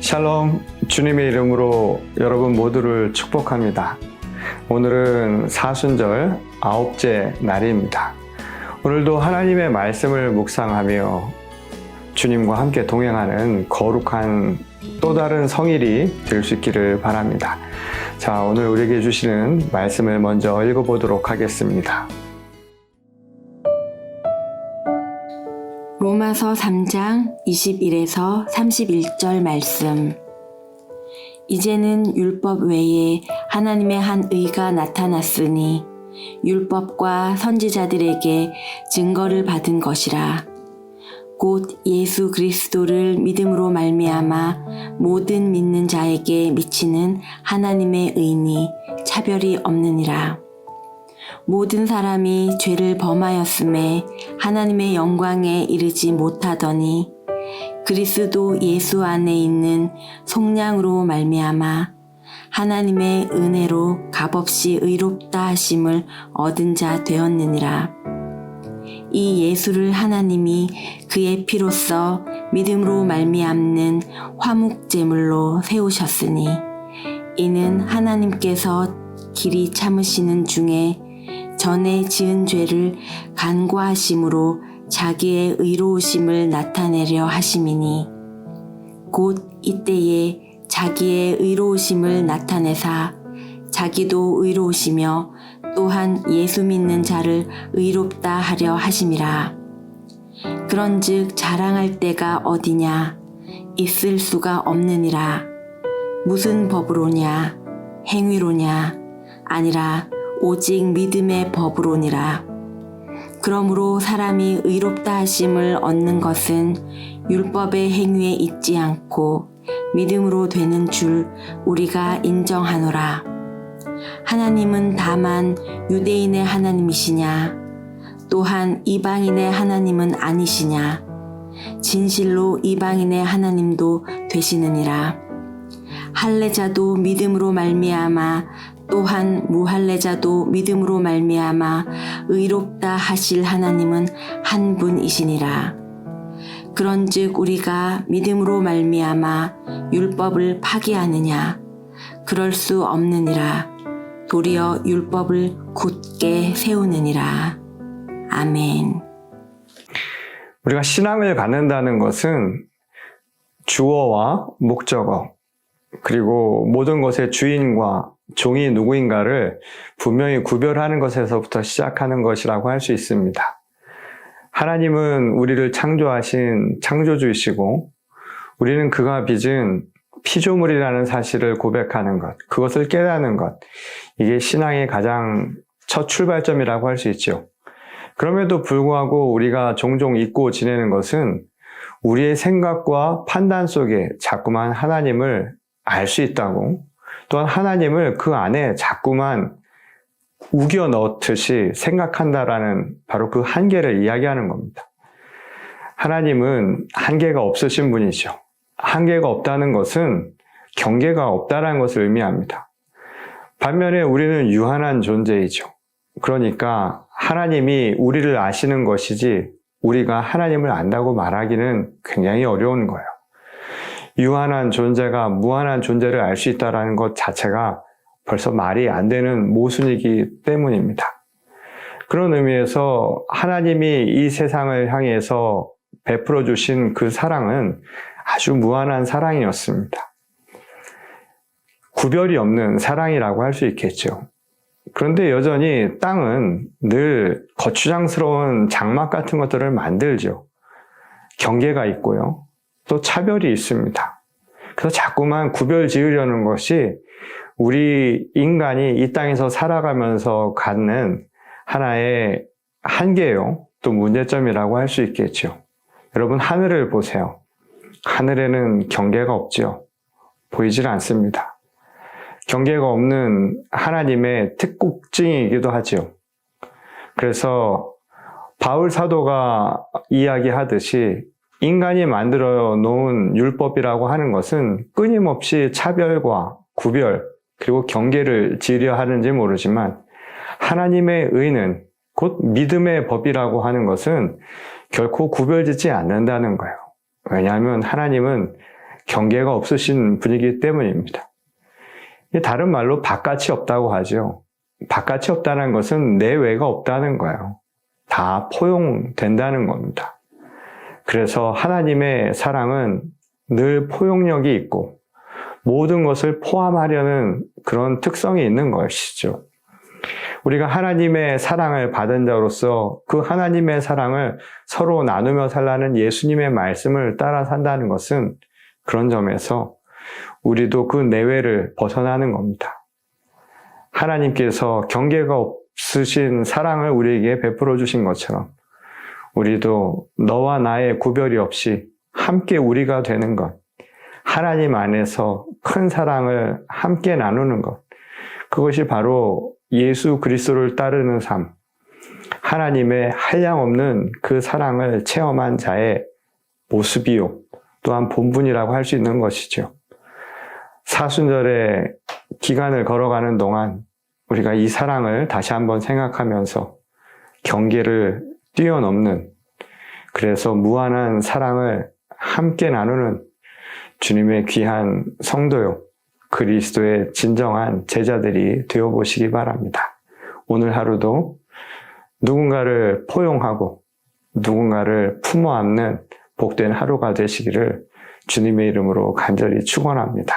샬롬, 주님의 이름으로 여러분 모두를 축복합니다. 오늘은 사순절 9째 날입니다. 오늘도 하나님의 말씀을 묵상하며 주님과 함께 동행하는 거룩한 또 다른 성일이 될 수 있기를 바랍니다. 자, 오늘 우리에게 주시는 말씀을 먼저 읽어보도록 하겠습니다. 로마서 3장 21에서 31절 말씀. 이제는 율법 외에 하나님의 한 의가 나타났으니 율법과 선지자들에게 증거를 받은 것이라. 곧 예수 그리스도를 믿음으로 말미암아 모든 믿는 자에게 미치는 하나님의 의니 차별이 없느니라. 모든 사람이 죄를 범하였음에 하나님의 영광에 이르지 못하더니 그리스도 예수 안에 있는 속량으로 말미암아 하나님의 은혜로 값없이 의롭다 하심을 얻은 자 되었느니라. 이 예수를 하나님이 그의 피로써 믿음으로 말미암는 화목제물로 세우셨으니 이는 하나님께서 길이 참으시는 중에 전에 지은 죄를 간과하심으로 자기의 의로우심을 나타내려 하심이니 곧 이때에 자기의 의로우심을 나타내사 자기도 의로우시며 또한 예수 믿는 자를 의롭다 하려 하심이라. 그런즉 자랑할 때가 어디냐? 있을 수가 없느니라. 무슨 법으로냐? 행위로냐? 아니라 오직 믿음의 법으로니라. 그러므로 사람이 의롭다 하심을 얻는 것은 율법의 행위에 있지 않고 믿음으로 되는 줄 우리가 인정하노라. 하나님은 다만 유대인의 하나님이시냐? 또한 이방인의 하나님은 아니시냐? 진실로 이방인의 하나님도 되시느니라. 할례자도 믿음으로 말미암아 또한 무할례자도 믿음으로 말미암아 의롭다 하실 하나님은 한 분이시니라. 그런즉 우리가 믿음으로 말미암아 율법을 파기하느냐? 그럴 수 없느니라. 도리어 율법을 굳게 세우느니라. 아멘. 우리가 신앙을 갖는다는 것은 주어와 목적어, 그리고 모든 것의 주인과 종이 누구인가를 분명히 구별하는 것에서부터 시작하는 것이라고 할 수 있습니다. 하나님은 우리를 창조하신 창조주이시고 우리는 그가 빚은 피조물이라는 사실을 고백하는 것, 그것을 깨닫는 것, 이게 신앙의 가장 첫 출발점이라고 할 수 있죠. 그럼에도 불구하고 우리가 종종 잊고 지내는 것은 우리의 생각과 판단 속에 자꾸만 하나님을 알 수 있다고, 또한 하나님을 그 안에 자꾸만 우겨 넣듯이 생각한다라는 바로 그 한계를 이야기하는 겁니다. 하나님은 한계가 없으신 분이죠. 한계가 없다는 것은 경계가 없다는 것을 의미합니다. 반면에 우리는 유한한 존재이죠. 그러니까 하나님이 우리를 아시는 것이지 우리가 하나님을 안다고 말하기는 굉장히 어려운 거예요. 유한한 존재가 무한한 존재를 알 수 있다는 것 자체가 벌써 말이 안 되는 모순이기 때문입니다. 그런 의미에서 하나님이 이 세상을 향해서 베풀어 주신 그 사랑은 아주 무한한 사랑이었습니다. 구별이 없는 사랑이라고 할 수 있겠죠. 그런데 여전히 땅은 늘 거추장스러운 장막 같은 것들을 만들죠. 경계가 있고요. 또 차별이 있습니다. 그래서 자꾸만 구별 지으려는 것이 우리 인간이 이 땅에서 살아가면서 갖는 하나의 한계요, 또 문제점이라고 할 수 있겠죠. 여러분, 하늘을 보세요. 하늘에는 경계가 없죠. 보이질 않습니다. 경계가 없는 하나님의 특국증이기도 하죠. 그래서 바울 사도가 이야기하듯이 인간이 만들어 놓은 율법이라고 하는 것은 끊임없이 차별과 구별, 그리고 경계를 지으려 하는지 모르지만 하나님의 의는 곧 믿음의 법이라고 하는 것은 결코 구별짓지 않는다는 거예요. 왜냐하면 하나님은 경계가 없으신 분이기 때문입니다. 다른 말로 바깥이 없다고 하죠. 바깥이 없다는 것은 내외가 없다는 거예요. 다 포용된다는 겁니다. 그래서 하나님의 사랑은 늘 포용력이 있고 모든 것을 포함하려는 그런 특성이 있는 것이죠. 우리가 하나님의 사랑을 받은 자로서 그 하나님의 사랑을 서로 나누며 살라는 예수님의 말씀을 따라 산다는 것은 그런 점에서 우리도 그 내외를 벗어나는 겁니다. 하나님께서 경계가 없으신 사랑을 우리에게 베풀어 주신 것처럼 우리도 너와 나의 구별이 없이 함께 우리가 되는 것, 하나님 안에서 큰 사랑을 함께 나누는 것, 그것이 바로 예수 그리스도를 따르는 삶, 하나님의 한량없는 그 사랑을 체험한 자의 모습이요, 또한 본분이라고 할 수 있는 것이죠. 사순절의 기간을 걸어가는 동안 우리가 이 사랑을 다시 한번 생각하면서 경계를 뛰어넘는, 그래서 무한한 사랑을 함께 나누는 주님의 귀한 성도요, 그리스도의 진정한 제자들이 되어보시기 바랍니다. 오늘 하루도 누군가를 포용하고 누군가를 품어 안는 복된 하루가 되시기를 주님의 이름으로 간절히 축원합니다.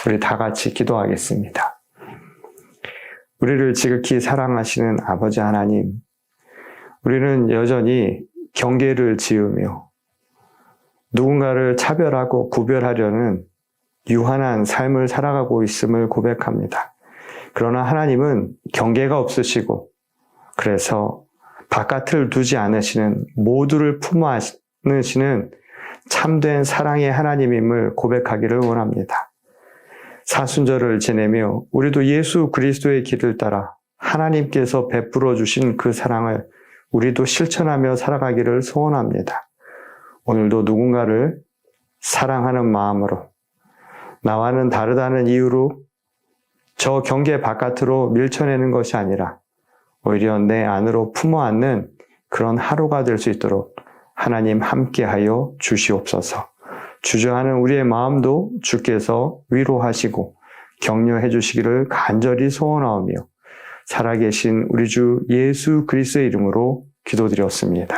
우리 다 같이 기도하겠습니다. 우리를 지극히 사랑하시는 아버지 하나님, 우리는 여전히 경계를 지으며 누군가를 차별하고 구별하려는 유한한 삶을 살아가고 있음을 고백합니다. 그러나 하나님은 경계가 없으시고 그래서 바깥을 두지 않으시는, 모두를 품어 안으시는 참된 사랑의 하나님임을 고백하기를 원합니다. 사순절을 지내며 우리도 예수 그리스도의 길을 따라 하나님께서 베풀어 주신 그 사랑을 우리도 실천하며 살아가기를 소원합니다. 오늘도 누군가를 사랑하는 마음으로, 나와는 다르다는 이유로 저 경계 바깥으로 밀쳐내는 것이 아니라 오히려 내 안으로 품어 안는 그런 하루가 될 수 있도록 하나님 함께하여 주시옵소서. 주저하는 우리의 마음도 주께서 위로하시고 격려해 주시기를 간절히 소원하오며 살아계신 우리 주 예수 그리스도의 이름으로 기도드렸습니다.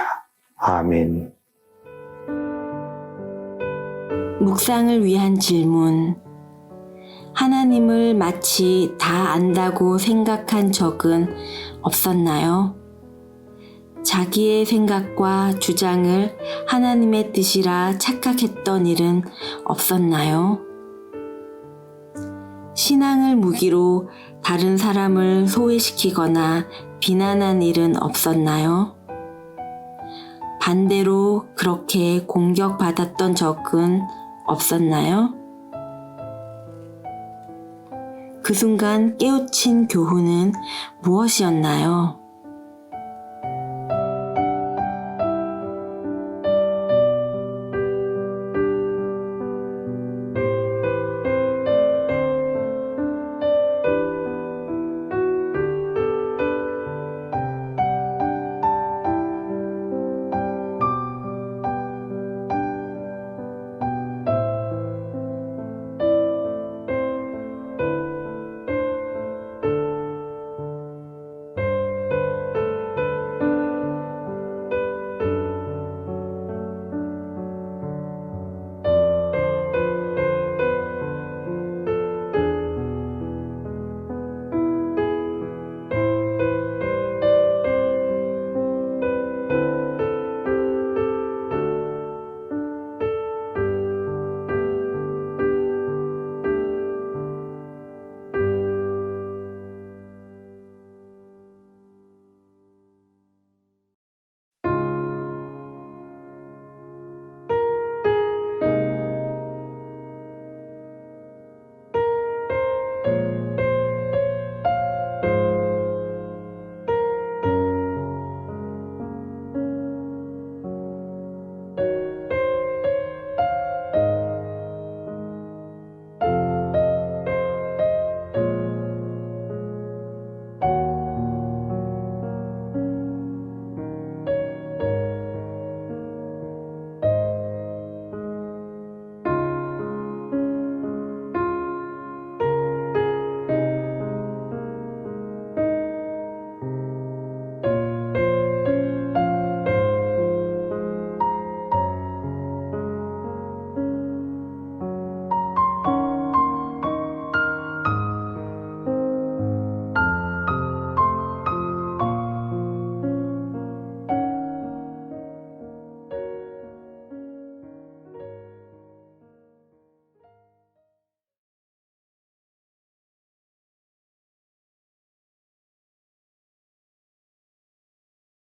아멘. 묵상을 위한 질문. 하나님을 마치 다 안다고 생각한 적은 없었나요? 자기의 생각과 주장을 하나님의 뜻이라 착각했던 일은 없었나요? 신앙을 무기로 다른 사람을 소외시키거나 비난한 일은 없었나요? 반대로 그렇게 공격받았던 적은 없었나요? 그 순간 깨우친 교훈은 무엇이었나요?